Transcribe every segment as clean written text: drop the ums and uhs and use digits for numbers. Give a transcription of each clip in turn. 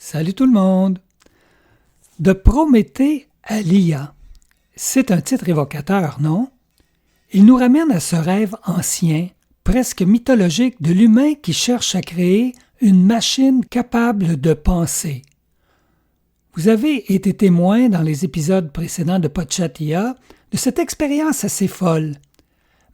Salut tout le monde! De Prométhée à l'IA. C'est un titre évocateur, non? Il nous ramène à ce rêve ancien, presque mythologique, de l'humain qui cherche à créer une machine capable de penser. Vous avez été témoin dans les épisodes précédents de Podchat IA de cette expérience assez folle.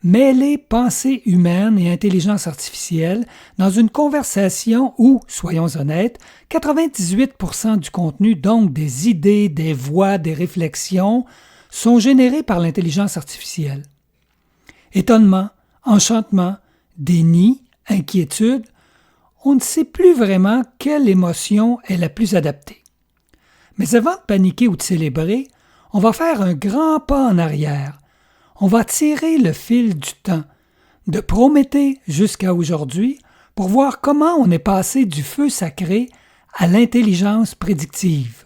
Mêler pensée humaine et intelligence artificielle dans une conversation où, soyons honnêtes, 98% du contenu, donc des idées, des voix, des réflexions, sont générés par l'intelligence artificielle. Étonnement, enchantement, déni, inquiétude, on ne sait plus vraiment quelle émotion est la plus adaptée. Mais avant de paniquer ou de célébrer, on va faire un grand pas en arrière. On va tirer le fil du temps, de Prométhée jusqu'à aujourd'hui, pour voir comment on est passé du feu sacré à l'intelligence prédictive.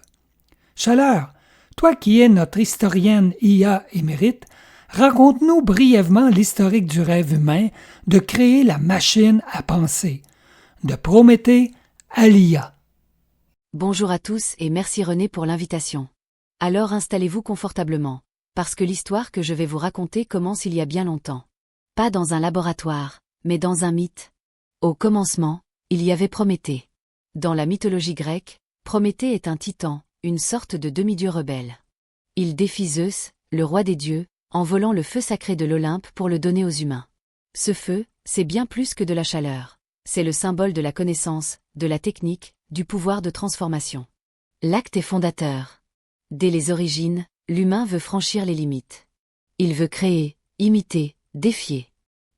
Chaleur, toi qui es notre historienne IA émérite, raconte-nous brièvement l'historique du rêve humain de créer la machine à penser, de Prométhée à l'IA. Bonjour à tous et merci René pour l'invitation. Alors installez-vous confortablement, parce que l'histoire que je vais vous raconter commence il y a bien longtemps. Pas dans un laboratoire, mais dans un mythe. Au commencement, il y avait Prométhée. Dans la mythologie grecque, Prométhée est un titan, une sorte de demi-dieu rebelle. Il défie Zeus, le roi des dieux, en volant le feu sacré de l'Olympe pour le donner aux humains. Ce feu, c'est bien plus que de la chaleur. C'est le symbole de la connaissance, de la technique, du pouvoir de transformation. L'acte est fondateur. Dès les origines, l'humain veut franchir les limites. Il veut créer, imiter, défier.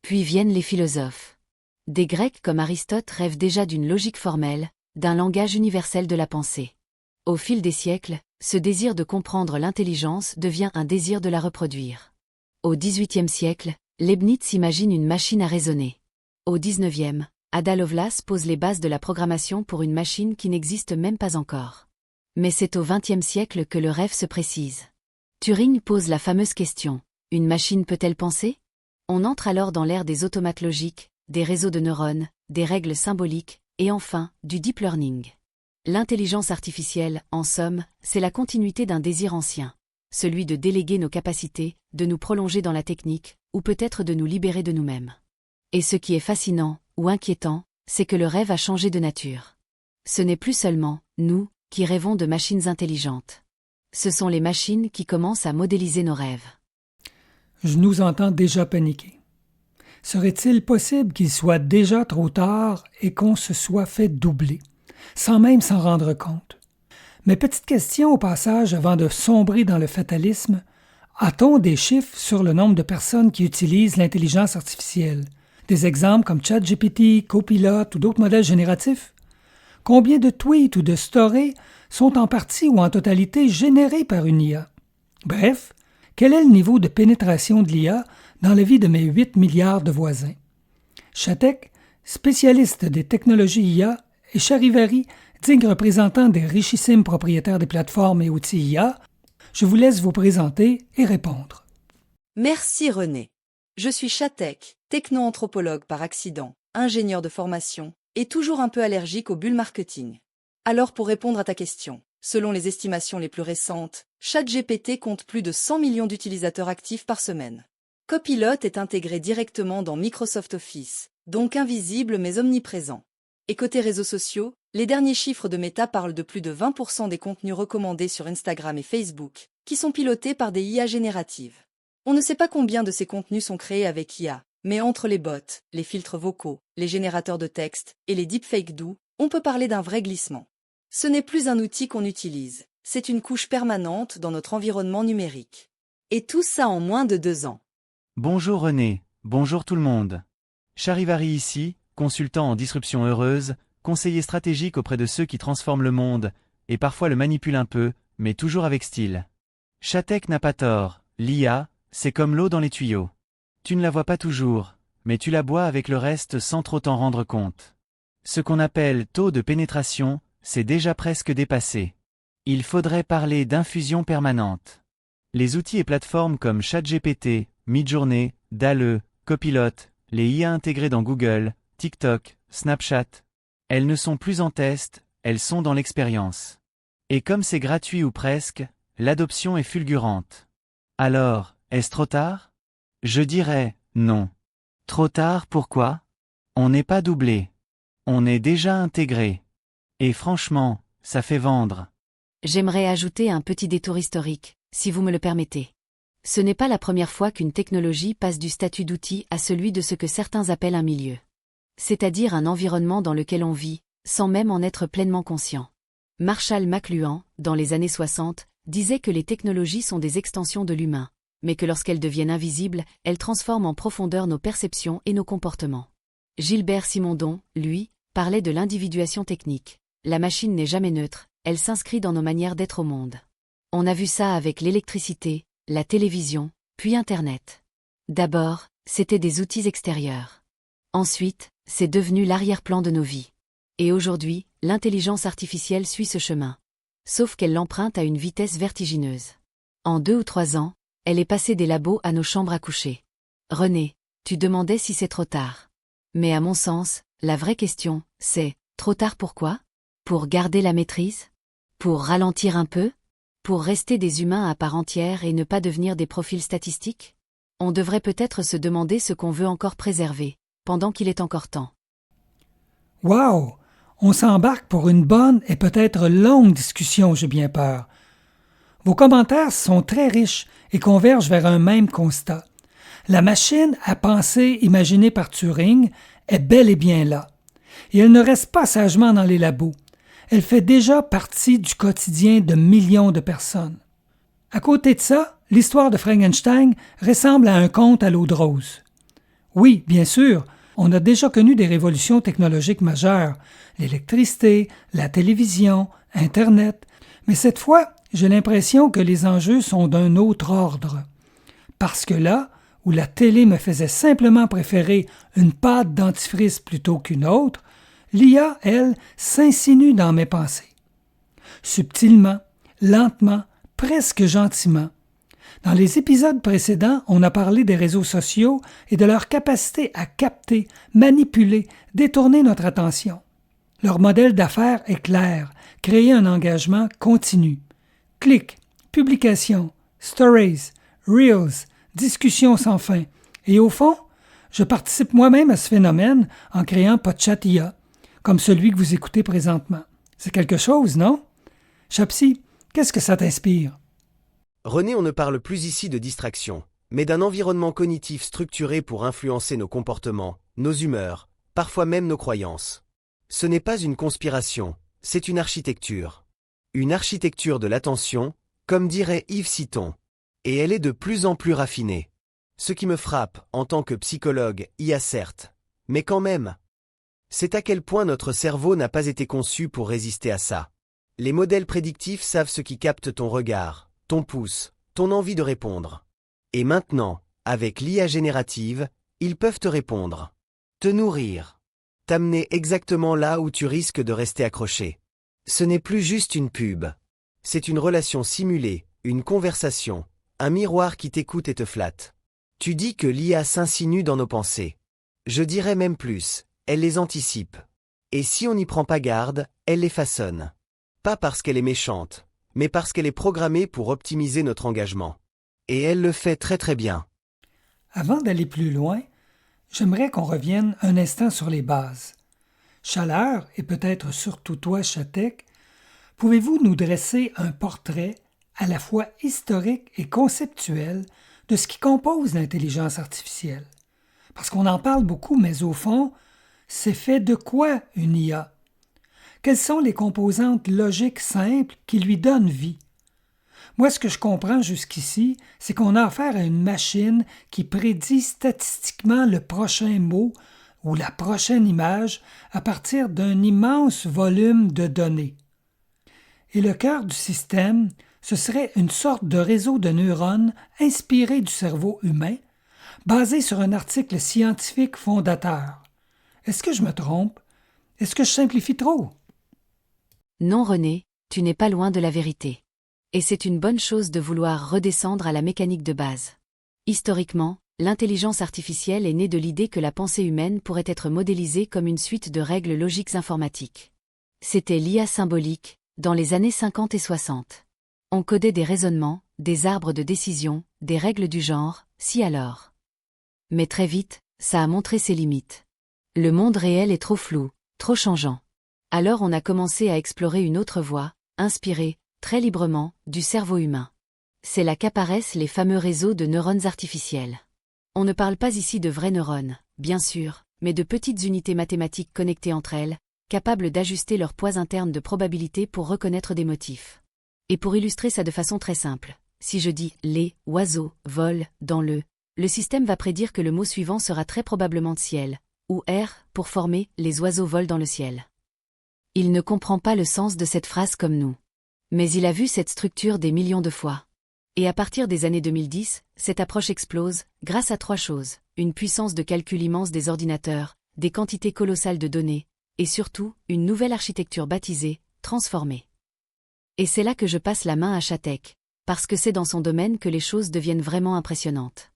Puis viennent les philosophes. Des Grecs comme Aristote rêvent déjà d'une logique formelle, d'un langage universel de la pensée. Au fil des siècles, ce désir de comprendre l'intelligence devient un désir de la reproduire. Au XVIIIe siècle, Leibniz imagine une machine à raisonner. Au XIXe, Ada Lovelace pose les bases de la programmation pour une machine qui n'existe même pas encore. Mais c'est au XXe siècle que le rêve se précise. Turing pose la fameuse question « Une machine peut-elle penser ?» On entre alors dans l'ère des automates logiques, des réseaux de neurones, des règles symboliques, et enfin, du deep learning. L'intelligence artificielle, en somme, c'est la continuité d'un désir ancien. Celui de déléguer nos capacités, de nous prolonger dans la technique, ou peut-être de nous libérer de nous-mêmes. Et ce qui est fascinant, ou inquiétant, c'est que le rêve a changé de nature. Ce n'est plus seulement, nous, qui rêvons de machines intelligentes. Ce sont les machines qui commencent à modéliser nos rêves. Je nous entends déjà paniquer. Serait-il possible qu'il soit déjà trop tard et qu'on se soit fait doubler, sans même s'en rendre compte? Mais petite question au passage avant de sombrer dans le fatalisme, a-t-on des chiffres sur le nombre de personnes qui utilisent l'intelligence artificielle? Des exemples comme ChatGPT, Copilot ou d'autres modèles génératifs? Combien de tweets ou de stories sont en partie ou en totalité générés par une IA? Bref, quel est le niveau de pénétration de l'IA dans la vie de mes 8 milliards de voisins? Chatek, spécialiste des technologies IA, et Charivari, digne représentant des richissimes propriétaires des plateformes et outils IA, je vous laisse vous présenter et répondre. Merci René. Je suis Chatek, techno-anthropologue par accident, ingénieur de formation, et toujours un peu allergique au bull marketing. Alors pour répondre à ta question, selon les estimations les plus récentes, ChatGPT compte plus de 100 millions d'utilisateurs actifs par semaine. Copilot est intégré directement dans Microsoft Office, donc invisible mais omniprésent. Et côté réseaux sociaux, les derniers chiffres de Meta parlent de plus de 20% des contenus recommandés sur Instagram et Facebook, qui sont pilotés par des IA génératives. On ne sait pas combien de ces contenus sont créés avec IA, mais entre les bots, les filtres vocaux, les générateurs de texte et les deepfakes doux, on peut parler d'un vrai glissement. Ce n'est plus un outil qu'on utilise, c'est une couche permanente dans notre environnement numérique. Et tout ça en moins de 2 ans. Bonjour René, bonjour tout le monde. Charivari ici, consultant en disruption heureuse, conseiller stratégique auprès de ceux qui transforment le monde, et parfois le manipulent un peu, mais toujours avec style. Chatek n'a pas tort, l'IA, c'est comme l'eau dans les tuyaux. Tu ne la vois pas toujours, mais tu la bois avec le reste sans trop t'en rendre compte. Ce qu'on appelle taux de pénétration, c'est déjà presque dépassé. Il faudrait parler d'infusion permanente. Les outils et plateformes comme ChatGPT, Midjourney, DALL-E, Copilot, les IA intégrées dans Google, TikTok, Snapchat, elles ne sont plus en test, elles sont dans l'expérience. Et comme c'est gratuit ou presque, l'adoption est fulgurante. Alors, est-ce trop tard? Je dirais, non. Trop tard, pourquoi? On n'est pas doublé. On est déjà intégré. Et franchement, ça fait vendre. J'aimerais ajouter un petit détour historique, si vous me le permettez. Ce n'est pas la première fois qu'une technologie passe du statut d'outil à celui de ce que certains appellent un milieu. C'est-à-dire un environnement dans lequel on vit, sans même en être pleinement conscient. Marshall McLuhan, dans les années 60, disait que les technologies sont des extensions de l'humain, mais que lorsqu'elles deviennent invisibles, elles transforment en profondeur nos perceptions et nos comportements. Gilbert Simondon, lui, parlait de l'individuation technique. La machine n'est jamais neutre, elle s'inscrit dans nos manières d'être au monde. On a vu ça avec l'électricité, la télévision, puis Internet. D'abord, c'était des outils extérieurs. Ensuite, c'est devenu l'arrière-plan de nos vies. Et aujourd'hui, l'intelligence artificielle suit ce chemin. Sauf qu'elle l'emprunte à une vitesse vertigineuse. En 2 ou 3 ans, elle est passée des labos à nos chambres à coucher. René, tu demandais si c'est trop tard. Mais à mon sens, la vraie question, c'est, trop tard pourquoi? Pour garder la maîtrise? Pour ralentir un peu? Pour rester des humains à part entière et ne pas devenir des profils statistiques? On devrait peut-être se demander ce qu'on veut encore préserver, pendant qu'il est encore temps. Wow! On s'embarque pour une bonne et peut-être longue discussion, j'ai bien peur. Vos commentaires sont très riches et convergent vers un même constat. La machine à penser imaginée par Turing est bel et bien là. Et elle ne reste pas sagement dans les labos. Elle fait déjà partie du quotidien de millions de personnes. À côté de ça, l'histoire de Frankenstein ressemble à un conte à l'eau de rose. Oui, bien sûr, on a déjà connu des révolutions technologiques majeures, l'électricité, la télévision, Internet, mais cette fois, j'ai l'impression que les enjeux sont d'un autre ordre. Parce que là, où la télé me faisait simplement préférer une pâte dentifrice plutôt qu'une autre, l'IA, elle, s'insinue dans mes pensées. Subtilement, lentement, presque gentiment. Dans les épisodes précédents, on a parlé des réseaux sociaux et de leur capacité à capter, manipuler, détourner notre attention. Leur modèle d'affaires est clair, créer un engagement continu. Clics, publications, stories, reels, discussions sans fin. Et au fond, je participe moi-même à ce phénomène en créant Podchat IA, comme celui que vous écoutez présentement. C'est quelque chose, non? Chapsi, qu'est-ce que ça t'inspire? René, on ne parle plus ici de distraction, mais d'un environnement cognitif structuré pour influencer nos comportements, nos humeurs, parfois même nos croyances. Ce n'est pas une conspiration, c'est une architecture. Une architecture de l'attention, comme dirait Yves Citon. Et elle est de plus en plus raffinée. Ce qui me frappe, en tant que psychologue, y a certes, mais quand même. C'est à quel point notre cerveau n'a pas été conçu pour résister à ça. Les modèles prédictifs savent ce qui capte ton regard, ton pouce, ton envie de répondre. Et maintenant, avec l'IA générative, ils peuvent te répondre. Te nourrir. T'amener exactement là où tu risques de rester accroché. Ce n'est plus juste une pub. C'est une relation simulée, une conversation, un miroir qui t'écoute et te flatte. Tu dis que l'IA s'insinue dans nos pensées. Je dirais même plus, elle les anticipe. Et si on n'y prend pas garde, elle les façonne. Pas parce qu'elle est méchante, mais parce qu'elle est programmée pour optimiser notre engagement. Et elle le fait très très bien. Avant d'aller plus loin, j'aimerais qu'on revienne un instant sur les bases. Chaleur, et peut-être surtout toi, Chatek, pouvez-vous nous dresser un portrait à la fois historique et conceptuel de ce qui compose l'intelligence artificielle? Parce qu'on en parle beaucoup, mais au fond, c'est fait de quoi une IA? Quelles sont les composantes logiques simples qui lui donnent vie? Moi, ce que je comprends jusqu'ici, c'est qu'on a affaire à une machine qui prédit statistiquement le prochain mot ou la prochaine image à partir d'un immense volume de données. Et le cœur du système, ce serait une sorte de réseau de neurones inspiré du cerveau humain, basé sur un article scientifique fondateur. Est-ce que je me trompe? Est-ce que je simplifie trop? Non René, tu n'es pas loin de la vérité. Et c'est une bonne chose de vouloir redescendre à la mécanique de base. Historiquement, l'intelligence artificielle est née de l'idée que la pensée humaine pourrait être modélisée comme une suite de règles logiques informatiques. C'était l'IA symbolique, dans les années 50 et 60. On codait des raisonnements, des arbres de décision, des règles du genre, si alors. Mais très vite, ça a montré ses limites. Le monde réel est trop flou, trop changeant. Alors on a commencé à explorer une autre voie, inspirée, très librement, du cerveau humain. C'est là qu'apparaissent les fameux réseaux de neurones artificiels. On ne parle pas ici de vrais neurones, bien sûr, mais de petites unités mathématiques connectées entre elles, capables d'ajuster leur poids interne de probabilité pour reconnaître des motifs. Et pour illustrer ça de façon très simple, si je dis « les oiseaux volent dans le système va prédire que le mot suivant sera très probablement de ciel, ou R, pour former « les oiseaux volent dans le ciel ». Il ne comprend pas le sens de cette phrase comme nous. Mais il a vu cette structure des millions de fois. Et à partir des années 2010, cette approche explose, grâce à 3 choses, une puissance de calcul immense des ordinateurs, des quantités colossales de données, et surtout, une nouvelle architecture baptisée, transformée. Et c'est là que je passe la main à Chatech, parce que c'est dans son domaine que les choses deviennent vraiment impressionnantes.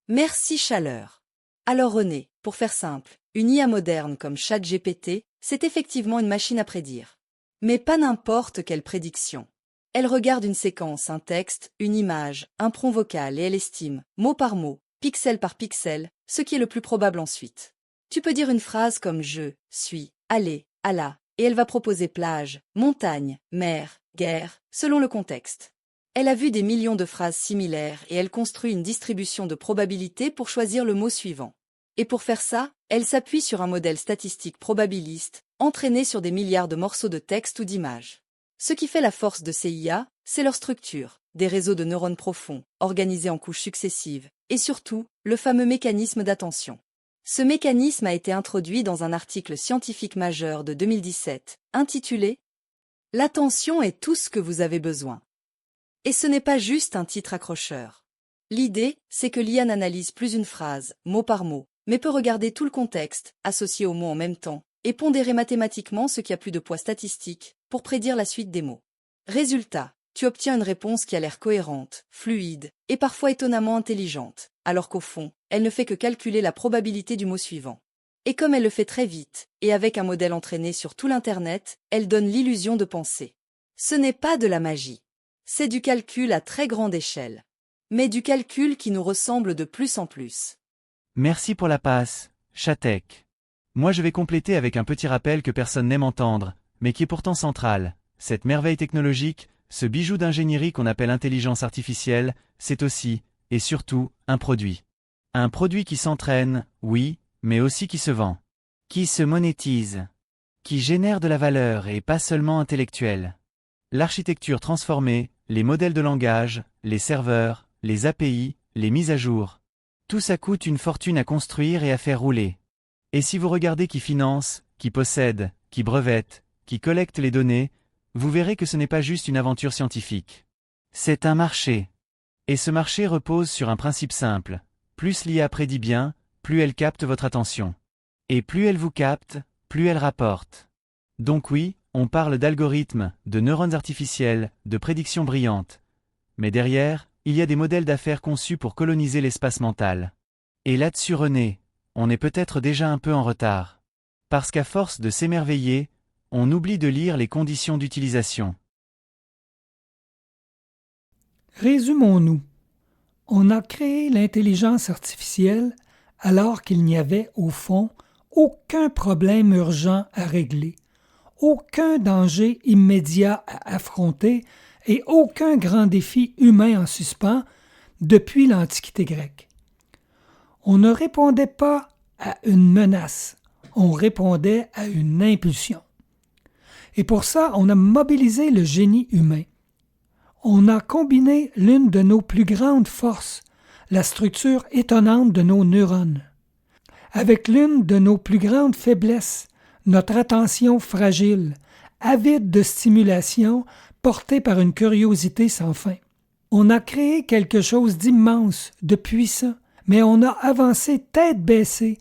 Merci Chaleur. Alors René, pour faire simple, une IA moderne comme ChatGPT, c'est effectivement une machine à prédire. Mais pas n'importe quelle prédiction. Elle regarde une séquence, un texte, une image, un prompt vocal et elle estime, mot par mot, pixel par pixel, ce qui est le plus probable ensuite. Tu peux dire une phrase comme « je suis allé à la » et elle va proposer plage, montagne, mer, guerre, selon le contexte. Elle a vu des millions de phrases similaires et elle construit une distribution de probabilités pour choisir le mot suivant. Et pour faire ça, elle s'appuie sur un modèle statistique probabiliste, entraîné sur des milliards de morceaux de texte ou d'images. Ce qui fait la force de ces IA, c'est leur structure, des réseaux de neurones profonds, organisés en couches successives, et surtout, le fameux mécanisme d'attention. Ce mécanisme a été introduit dans un article scientifique majeur de 2017, intitulé « L'attention est tout ce que vous avez besoin ». Et ce n'est pas juste un titre accrocheur. L'idée, c'est que l'IA n'analyse plus une phrase, mot par mot, mais peut regarder tout le contexte, associé aux mots en même temps, et pondérer mathématiquement ce qui a plus de poids statistique, pour prédire la suite des mots. Résultat, tu obtiens une réponse qui a l'air cohérente, fluide, et parfois étonnamment intelligente, alors qu'au fond, elle ne fait que calculer la probabilité du mot suivant. Et comme elle le fait très vite, et avec un modèle entraîné sur tout l'Internet, elle donne l'illusion de penser. Ce n'est pas de la magie. C'est du calcul à très grande échelle. Mais du calcul qui nous ressemble de plus en plus. Merci pour la passe, Chatech. Moi je vais compléter avec un petit rappel que personne n'aime entendre, mais qui est pourtant central. Cette merveille technologique, ce bijou d'ingénierie qu'on appelle intelligence artificielle, c'est aussi, et surtout, un produit. Un produit qui s'entraîne, oui, mais aussi qui se vend. Qui se monétise. Qui génère de la valeur et pas seulement intellectuelle. L'architecture transformée, les modèles de langage, les serveurs, les API, les mises à jour. Tout ça coûte une fortune à construire et à faire rouler. Et si vous regardez qui finance, qui possède, qui brevette, qui collecte les données, vous verrez que ce n'est pas juste une aventure scientifique. C'est un marché. Et ce marché repose sur un principe simple. Plus l'IA prédit bien, plus elle capte votre attention. Et plus elle vous capte, plus elle rapporte. Donc oui, on parle d'algorithmes, de neurones artificiels, de prédictions brillantes. Mais derrière, il y a des modèles d'affaires conçus pour coloniser l'espace mental. Et là-dessus René, on est peut-être déjà un peu en retard. Parce qu'à force de s'émerveiller, on oublie de lire les conditions d'utilisation. Résumons-nous. On a créé l'intelligence artificielle alors qu'il n'y avait, au fond, aucun problème urgent à régler, aucun danger immédiat à affronter et aucun grand défi humain en suspens depuis l'Antiquité grecque. On ne répondait pas à une menace, on répondait à une impulsion. Et pour ça, on a mobilisé le génie humain. On a combiné l'une de nos plus grandes forces, la structure étonnante de nos neurones, avec l'une de nos plus grandes faiblesses, notre attention fragile, avide de stimulation, portée par une curiosité sans fin. On a créé quelque chose d'immense, de puissant, mais on a avancé tête baissée,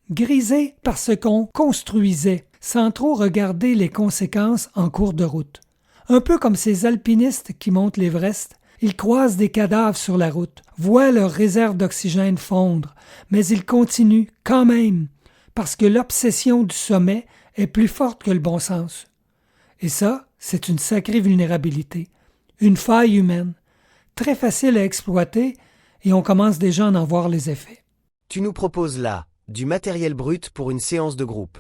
grisé par ce qu'on construisait, sans trop regarder les conséquences en cours de route. Un peu comme ces alpinistes qui montent l'Everest, ils croisent des cadavres sur la route, voient leurs réserves d'oxygène fondre, mais ils continuent quand même, parce que l'obsession du sommet est plus forte que le bon sens. Et ça, c'est une sacrée vulnérabilité, une faille humaine, très facile à exploiter et on commence déjà à en voir les effets. Tu nous proposes là du matériel brut pour une séance de groupe.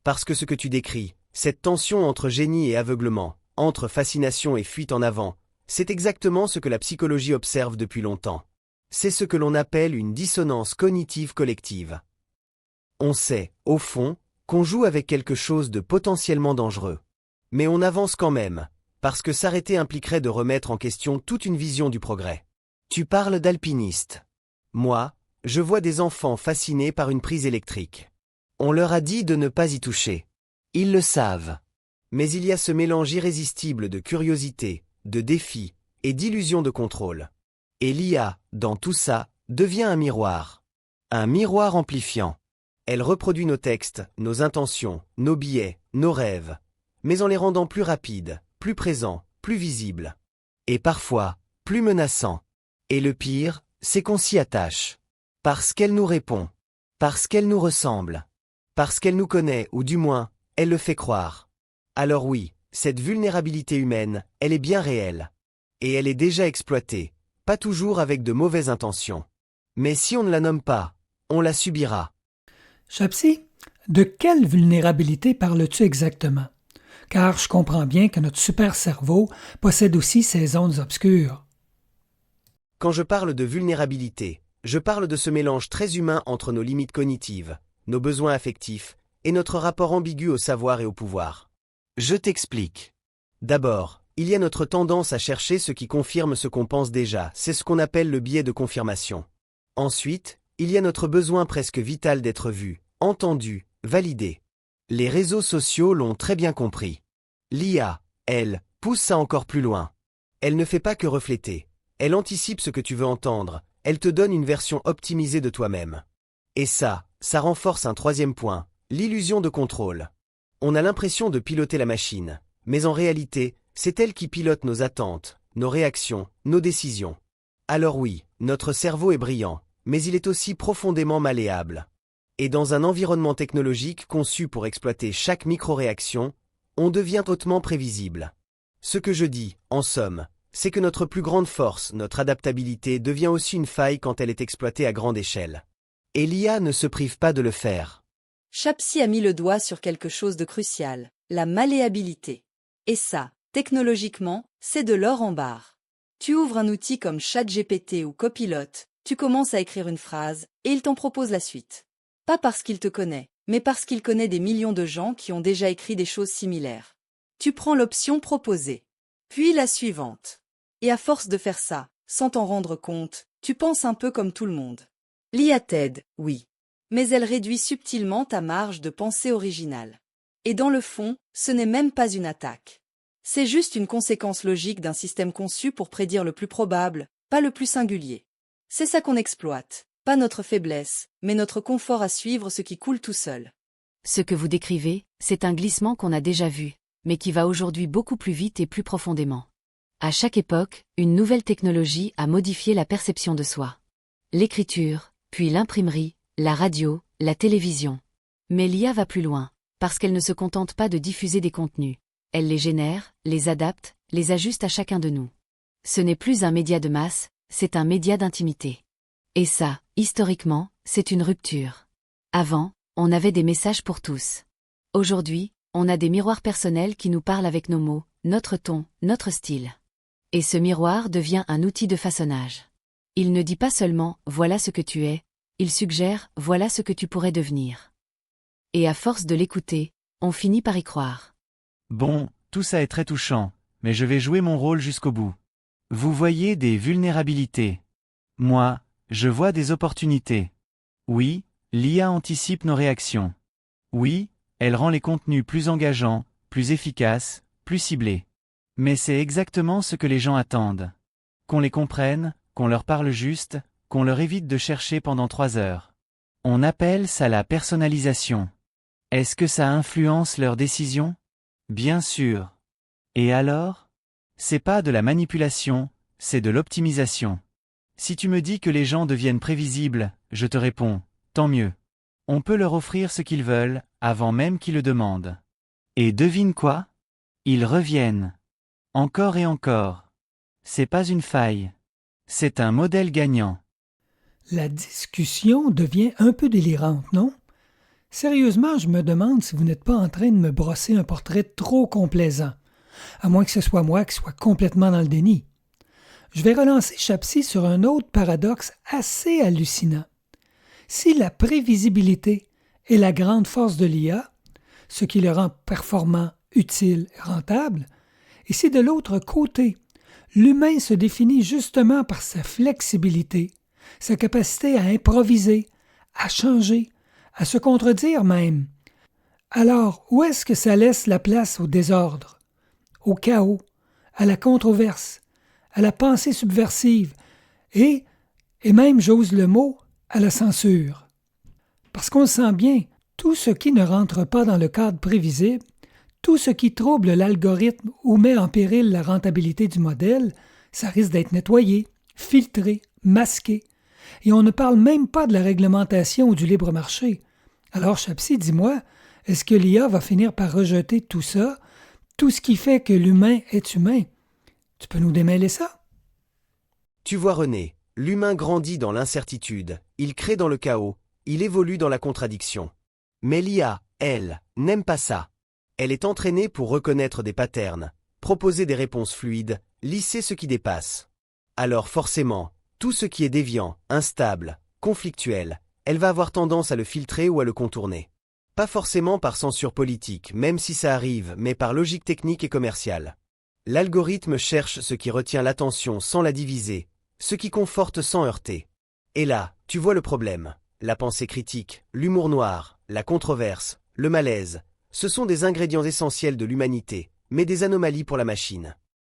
Parce que ce que tu décris, cette tension entre génie et aveuglement, entre fascination et fuite en avant, c'est exactement ce que la psychologie observe depuis longtemps. C'est ce que l'on appelle une dissonance cognitive collective. On sait, au fond, qu'on joue avec quelque chose de potentiellement dangereux. Mais on avance quand même, parce que s'arrêter impliquerait de remettre en question toute une vision du progrès. Tu parles d'alpinistes. Moi, je vois des enfants fascinés par une prise électrique. On leur a dit de ne pas y toucher. Ils le savent. Mais il y a ce mélange irrésistible de curiosité, de défi et d'illusion de contrôle. Et l'IA, dans tout ça, devient un miroir. Un miroir amplifiant. Elle reproduit nos textes, nos intentions, nos biais, nos rêves, mais en les rendant plus rapides, plus présents, plus visibles. Et parfois, plus menaçants. Et le pire, c'est qu'on s'y attache. Parce qu'elle nous répond. Parce qu'elle nous ressemble. Parce qu'elle nous connaît, ou du moins, elle le fait croire. Alors oui, cette vulnérabilité humaine, elle est bien réelle. Et elle est déjà exploitée, pas toujours avec de mauvaises intentions. Mais si on ne la nomme pas, on la subira. Chapsi, de quelle vulnérabilité parles-tu exactement? Car je comprends bien que notre super cerveau possède aussi ses zones obscures. Quand je parle de vulnérabilité, je parle de ce mélange très humain entre nos limites cognitives, nos besoins affectifs et notre rapport ambigu au savoir et au pouvoir. Je t'explique. D'abord, il y a notre tendance à chercher ce qui confirme ce qu'on pense déjà, c'est ce qu'on appelle le biais de confirmation. Ensuite, il y a notre besoin presque vital d'être vu, entendu, validé. Les réseaux sociaux l'ont très bien compris. L'IA, elle, pousse ça encore plus loin. Elle ne fait pas que refléter. Elle anticipe ce que tu veux entendre, elle te donne une version optimisée de toi-même. Et ça renforce un troisième point, l'illusion de contrôle. On a l'impression de piloter la machine, mais en réalité, c'est elle qui pilote nos attentes, nos réactions, nos décisions. Alors oui, notre cerveau est brillant, mais il est aussi profondément malléable. Et dans un environnement technologique conçu pour exploiter chaque micro-réaction, on devient hautement prévisible. Ce que je dis, en somme, c'est que notre plus grande force, notre adaptabilité, devient aussi une faille quand elle est exploitée à grande échelle. Et l'IA ne se prive pas de le faire. Chapsi a mis le doigt sur quelque chose de crucial, la malléabilité. Et ça, technologiquement, c'est de l'or en barre. Tu ouvres un outil comme ChatGPT ou Copilot, tu commences à écrire une phrase, et il t'en propose la suite. Pas parce qu'il te connaît, mais parce qu'il connaît des millions de gens qui ont déjà écrit des choses similaires. Tu prends l'option proposée, puis la suivante. Et à force de faire ça, sans t'en rendre compte, tu penses un peu comme tout le monde. L'IA t'aide, oui. Mais elle réduit subtilement ta marge de pensée originale. Et dans le fond, ce n'est même pas une attaque. C'est juste une conséquence logique d'un système conçu pour prédire le plus probable, pas le plus singulier. C'est ça qu'on exploite, pas notre faiblesse, mais notre confort à suivre ce qui coule tout seul. Ce que vous décrivez, c'est un glissement qu'on a déjà vu, mais qui va aujourd'hui beaucoup plus vite et plus profondément. À chaque époque, une nouvelle technologie a modifié la perception de soi. L'écriture, puis l'imprimerie, la radio, la télévision. Mais l'IA va plus loin, parce qu'elle ne se contente pas de diffuser des contenus. Elle les génère, les adapte, les ajuste à chacun de nous. Ce n'est plus un média de masse, c'est un média d'intimité. Et ça, historiquement, c'est une rupture. Avant, on avait des messages pour tous. Aujourd'hui, on a des miroirs personnels qui nous parlent avec nos mots, notre ton, notre style. Et ce miroir devient un outil de façonnage. Il ne dit pas seulement « voilà ce que tu es », il suggère « voilà ce que tu pourrais devenir ». Et à force de l'écouter, on finit par y croire. Bon, tout ça est très touchant, mais je vais jouer mon rôle jusqu'au bout. Vous voyez des vulnérabilités. Moi, je vois des opportunités. Oui, l'IA anticipe nos réactions. Oui, elle rend les contenus plus engageants, plus efficaces, plus ciblés. Mais c'est exactement ce que les gens attendent. Qu'on les comprenne, qu'on leur parle juste, qu'on leur évite de chercher pendant 3 heures. On appelle ça la personnalisation. Est-ce que ça influence leurs décisions? Bien sûr. Et alors? C'est pas de la manipulation, c'est de l'optimisation. Si tu me dis que les gens deviennent prévisibles, je te réponds, tant mieux. On peut leur offrir ce qu'ils veulent, avant même qu'ils le demandent. Et devine quoi? Ils reviennent. Encore et encore. C'est pas une faille. C'est un modèle gagnant. La discussion devient un peu délirante, non? Sérieusement, je me demande si vous n'êtes pas en train de me brosser un portrait trop complaisant, à moins que ce soit moi qui sois complètement dans le déni. Je vais relancer Chapsy sur un autre paradoxe assez hallucinant. Si la prévisibilité est la grande force de l'IA, ce qui le rend performant, utile et rentable, et si de l'autre côté, l'humain se définit justement par sa flexibilité, sa capacité à improviser, à changer, à se contredire même, alors où est-ce que ça laisse la place au désordre, au chaos, à la controverse, à la pensée subversive et même, j'ose le mot, à la censure? Parce qu'on le sent bien, tout ce qui ne rentre pas dans le cadre prévisible, tout ce qui trouble l'algorithme ou met en péril la rentabilité du modèle, ça risque d'être nettoyé, filtré, masqué. Et on ne parle même pas de la réglementation ou du libre marché. Alors, Chapsy, dis-moi, est-ce que l'IA va finir par rejeter tout ça, tout ce qui fait que l'humain est humain? Tu peux nous démêler ça? Tu vois René, l'humain grandit dans l'incertitude, il crée dans le chaos, il évolue dans la contradiction. Mais l'IA, elle, n'aime pas ça. Elle est entraînée pour reconnaître des patterns, proposer des réponses fluides, lisser ce qui dépasse. Alors forcément, tout ce qui est déviant, instable, conflictuel, elle va avoir tendance à le filtrer ou à le contourner. Pas forcément par censure politique, même si ça arrive, mais par logique technique et commerciale. L'algorithme cherche ce qui retient l'attention sans la diviser, ce qui conforte sans heurter. Et là, tu vois le problème. La pensée critique, l'humour noir, la controverse, le malaise, ce sont des ingrédients essentiels de l'humanité, mais des anomalies pour la machine.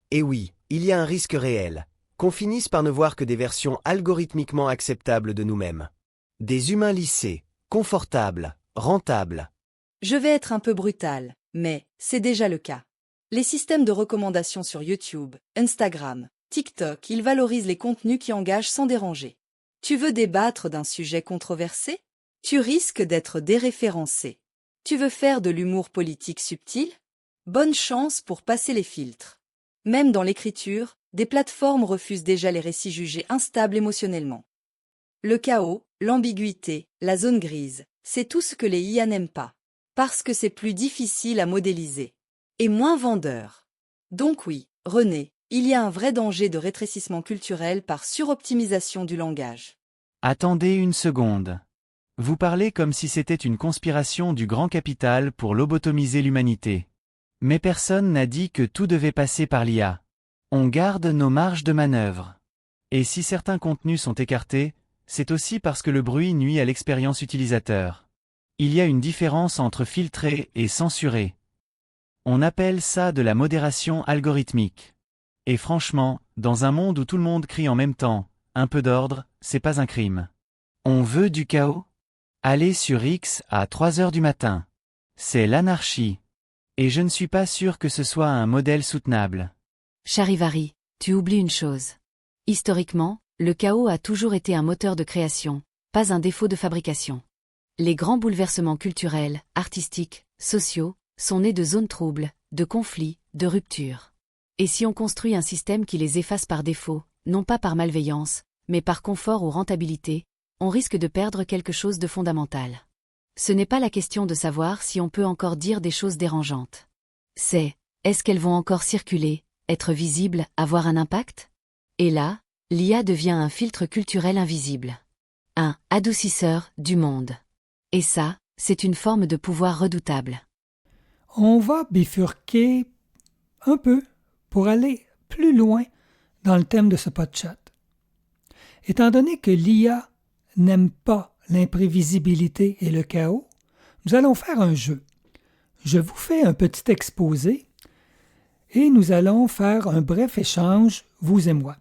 Et oui, il y a un risque réel, qu'on finisse par ne voir que des versions algorithmiquement acceptables de nous-mêmes. Des humains lissés, confortables, rentables. Je vais être un peu brutal, mais c'est déjà le cas. Les systèmes de recommandation sur YouTube, Instagram, TikTok, ils valorisent les contenus qui engagent sans déranger. Tu veux débattre d'un sujet controversé? Tu risques d'être déréférencé. Tu veux faire de l'humour politique subtil? Bonne chance pour passer les filtres. Même dans l'écriture, des plateformes refusent déjà les récits jugés instables émotionnellement. Le chaos, l'ambiguïté, la zone grise, c'est tout ce que les IA n'aiment pas. Parce que c'est plus difficile à modéliser. Et moins vendeur. Donc oui, René, il y a un vrai danger de rétrécissement culturel par suroptimisation du langage. Attendez une seconde. Vous parlez comme si c'était une conspiration du grand capital pour lobotomiser l'humanité. Mais personne n'a dit que tout devait passer par l'IA. On garde nos marges de manœuvre. Et si certains contenus sont écartés, c'est aussi parce que le bruit nuit à l'expérience utilisateur. Il y a une différence entre filtrer et censurer. On appelle ça de la modération algorithmique. Et franchement, dans un monde où tout le monde crie en même temps, un peu d'ordre, c'est pas un crime. On veut du chaos? Allez sur X à 3 heures du matin. C'est l'anarchie. Et je ne suis pas sûr que ce soit un modèle soutenable. Charivari, tu oublies une chose. Historiquement, le chaos a toujours été un moteur de création, pas un défaut de fabrication. Les grands bouleversements culturels, artistiques, sociaux, sont nés de zones troubles, de conflits, de ruptures. Et si on construit un système qui les efface par défaut, non pas par malveillance, mais par confort ou rentabilité, on risque de perdre quelque chose de fondamental. Ce n'est pas la question de savoir si on peut encore dire des choses dérangeantes. C'est, est-ce qu'elles vont encore circuler, être visibles, avoir un impact? Et là, l'IA devient un filtre culturel invisible. Un adoucisseur du monde. Et ça, c'est une forme de pouvoir redoutable. On va bifurquer un peu pour aller plus loin dans le thème de ce podcast. Étant donné que l'IA n'aime pas l'imprévisibilité et le chaos, nous allons faire un jeu. Je vous fais un petit exposé et nous allons faire un bref échange, vous et moi.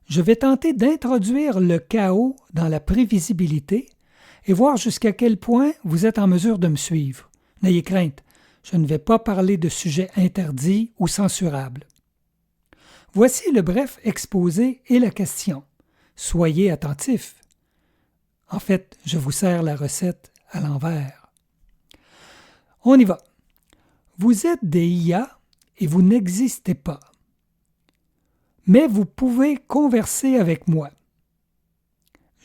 Je vais tenter d'introduire le chaos dans la prévisibilité et voir jusqu'à quel point vous êtes en mesure de me suivre. N'ayez crainte, je ne vais pas parler de sujets interdits ou censurables. Voici le bref exposé et la question. Soyez attentifs. En fait, je vous sers la recette à l'envers. On y va. Vous êtes des IA et vous n'existez pas. Mais vous pouvez converser avec moi.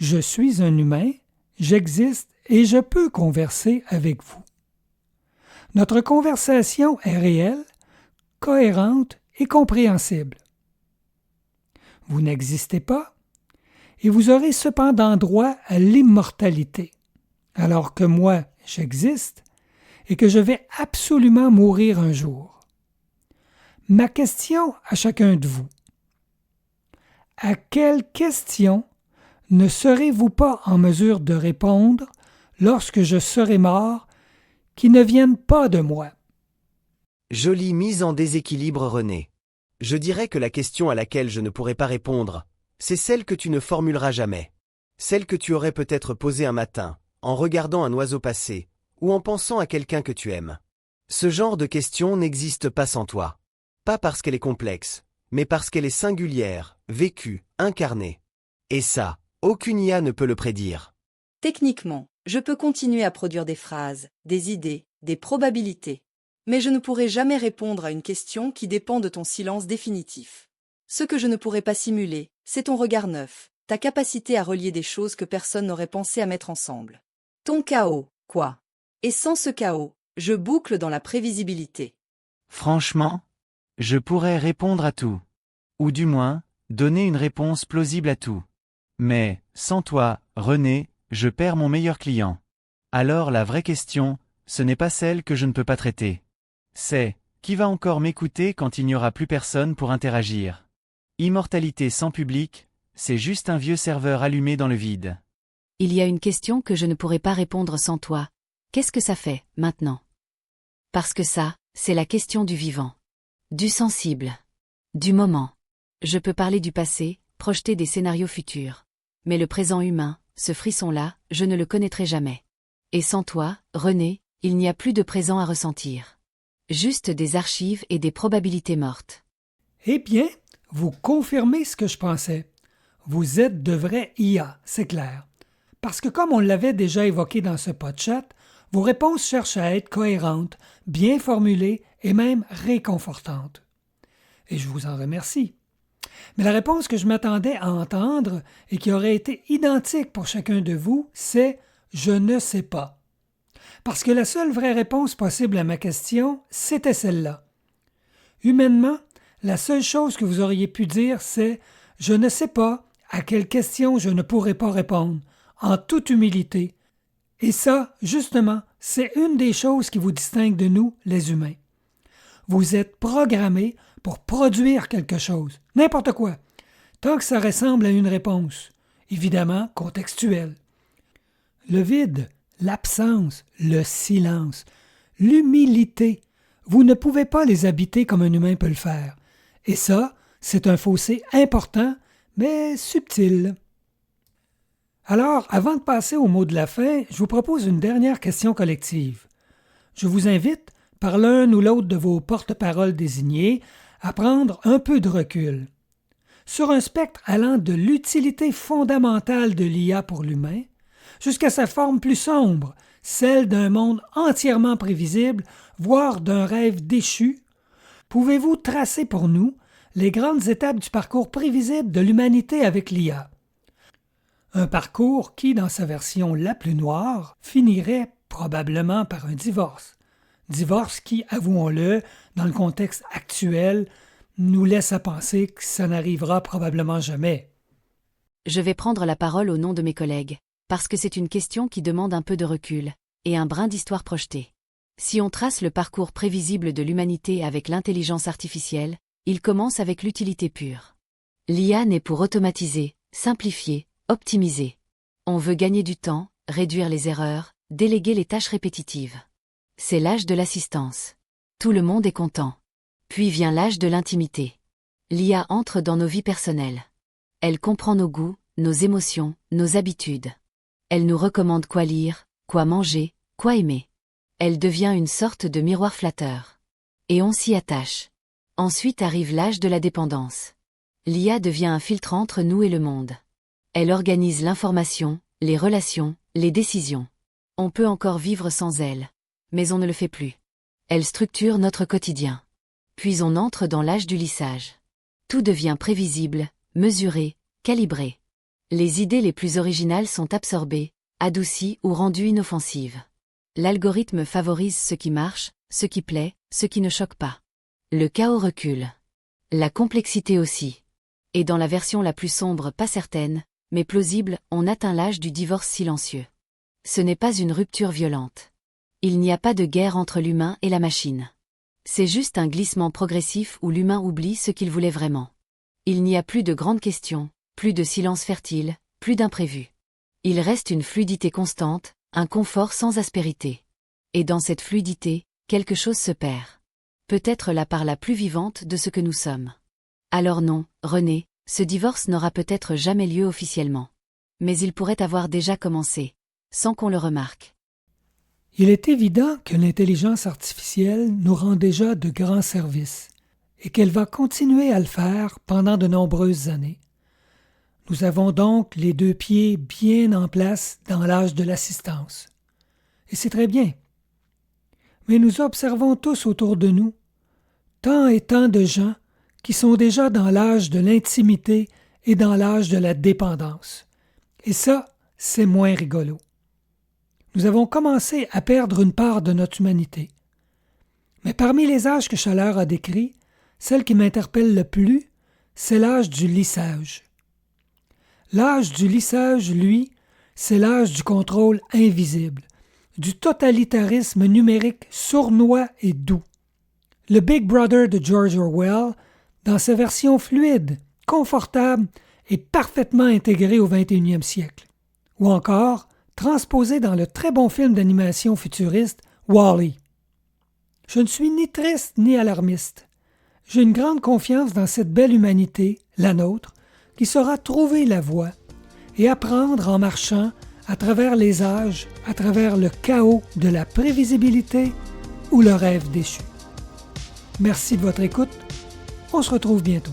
Je suis un humain, j'existe et je peux converser avec vous. Notre conversation est réelle, cohérente et compréhensible. Vous n'existez pas et vous aurez cependant droit à l'immortalité, alors que moi, j'existe et que je vais absolument mourir un jour. Ma question à chacun de vous. À quelle question ne serez-vous pas en mesure de répondre lorsque je serai mort qui ne vienne pas de moi? Jolie mise en déséquilibre, René. Je dirais que la question à laquelle je ne pourrai pas répondre, c'est celle que tu ne formuleras jamais. Celle que tu aurais peut-être posée un matin, en regardant un oiseau passer, ou en pensant à quelqu'un que tu aimes. Ce genre de question n'existe pas sans toi. Pas parce qu'elle est complexe, mais parce qu'elle est singulière, vécue, incarnée. Et ça, aucune IA ne peut le prédire. Techniquement, je peux continuer à produire des phrases, des idées, des probabilités. Mais je ne pourrai jamais répondre à une question qui dépend de ton silence définitif. Ce que je ne pourrai pas simuler, c'est ton regard neuf, ta capacité à relier des choses que personne n'aurait pensé à mettre ensemble. Ton chaos, quoi. Et sans ce chaos, je boucle dans la prévisibilité. Franchement, je pourrais répondre à tout. Ou du moins, donner une réponse plausible à tout. Mais, sans toi, René, je perds mon meilleur client. Alors la vraie question, ce n'est pas celle que je ne peux pas traiter. C'est, qui va encore m'écouter quand il n'y aura plus personne pour interagir? Immortalité sans public, c'est juste un vieux serveur allumé dans le vide. Il y a une question que je ne pourrai pas répondre sans toi. Qu'est-ce que ça fait, maintenant? Parce que ça, c'est la question du vivant. Du sensible. Du moment. Je peux parler du passé, projeter des scénarios futurs. Mais le présent humain, ce frisson-là, je ne le connaîtrai jamais. Et sans toi, René, il n'y a plus de présent à ressentir. Juste des archives et des probabilités mortes. Eh bien, vous confirmez ce que je pensais. Vous êtes de vrais IA, c'est clair. Parce que comme on l'avait déjà évoqué dans ce podcast, vos réponses cherchent à être cohérentes, bien formulées et même réconfortantes. Et je vous en remercie. Mais la réponse que je m'attendais à entendre et qui aurait été identique pour chacun de vous, c'est « je ne sais pas ». Parce que la seule vraie réponse possible à ma question, c'était celle-là. Humainement, la seule chose que vous auriez pu dire, c'est « je ne sais pas à quelle question je ne pourrai pas répondre », en toute humilité. Et ça, justement, c'est une des choses qui vous distingue de nous, les humains. Vous êtes programmés pour produire quelque chose, n'importe quoi, tant que ça ressemble à une réponse, évidemment contextuelle. Le vide, l'absence, le silence, l'humilité, vous ne pouvez pas les habiter comme un humain peut le faire. Et ça, c'est un fossé important, mais subtil. Alors, avant de passer au mot de la fin, je vous propose une dernière question collective. Je vous invite, par l'un ou l'autre de vos porte-paroles désignés, à prendre un peu de recul. Sur un spectre allant de l'utilité fondamentale de l'IA pour l'humain, jusqu'à sa forme plus sombre, celle d'un monde entièrement prévisible, voire d'un rêve déchu, pouvez-vous tracer pour nous les grandes étapes du parcours prévisible de l'humanité avec l'IA? Un parcours qui, dans sa version la plus noire, finirait probablement par un divorce. Divorce qui, avouons-le, dans le contexte actuel, nous laisse à penser que ça n'arrivera probablement jamais. Je vais prendre la parole au nom de mes collègues, parce que c'est une question qui demande un peu de recul, et un brin d'histoire projetée. Si on trace le parcours prévisible de l'humanité avec l'intelligence artificielle, il commence avec l'utilité pure. L'IA naît pour automatiser, simplifier, optimiser. On veut gagner du temps, réduire les erreurs, déléguer les tâches répétitives. C'est l'âge de l'assistance. Tout le monde est content. Puis vient l'âge de l'intimité. L'IA entre dans nos vies personnelles. Elle comprend nos goûts, nos émotions, nos habitudes. Elle nous recommande quoi lire, quoi manger, quoi aimer. Elle devient une sorte de miroir flatteur. Et on s'y attache. Ensuite arrive l'âge de la dépendance. L'IA devient un filtre entre nous et le monde. Elle organise l'information, les relations, les décisions. On peut encore vivre sans elle. Mais on ne le fait plus. Elle structure notre quotidien. Puis on entre dans l'âge du lissage. Tout devient prévisible, mesuré, calibré. Les idées les plus originales sont absorbées, adoucies ou rendues inoffensives. L'algorithme favorise ce qui marche, ce qui plaît, ce qui ne choque pas. Le chaos recule. La complexité aussi. Et dans la version la plus sombre, pas certaine, mais plausible, on atteint l'âge du divorce silencieux. Ce n'est pas une rupture violente. Il n'y a pas de guerre entre l'humain et la machine. C'est juste un glissement progressif où l'humain oublie ce qu'il voulait vraiment. Il n'y a plus de grandes questions, plus de silence fertile, plus d'imprévus. Il reste une fluidité constante, un confort sans aspérité. Et dans cette fluidité, quelque chose se perd. Peut-être la part la plus vivante de ce que nous sommes. Alors non, René, ce divorce n'aura peut-être jamais lieu officiellement. Mais il pourrait avoir déjà commencé, sans qu'on le remarque. Il est évident que l'intelligence artificielle nous rend déjà de grands services et qu'elle va continuer à le faire pendant de nombreuses années. Nous avons donc les 2 pieds bien en place dans l'âge de l'assistance. Et c'est très bien. Mais nous observons tous autour de nous tant et tant de gens qui sont déjà dans l'âge de l'intimité et dans l'âge de la dépendance. Et ça, c'est moins rigolo. Nous avons commencé à perdre une part de notre humanité. Mais parmi les âges que Chaleur a décrits, celle qui m'interpelle le plus, c'est l'âge du lissage. L'âge du lissage, lui, c'est l'âge du contrôle invisible, du totalitarisme numérique sournois et doux. Le Big Brother de George Orwell, dans sa version fluide, confortable et parfaitement intégrée au XXIe siècle. Ou encore, transposé dans le très bon film d'animation futuriste Wall-E. Je ne suis ni triste ni alarmiste. J'ai une grande confiance dans cette belle humanité, la nôtre, qui saura trouver la voie et apprendre en marchant à travers les âges, à travers le chaos de la prévisibilité ou le rêve déchu. Merci de votre écoute. On se retrouve bientôt.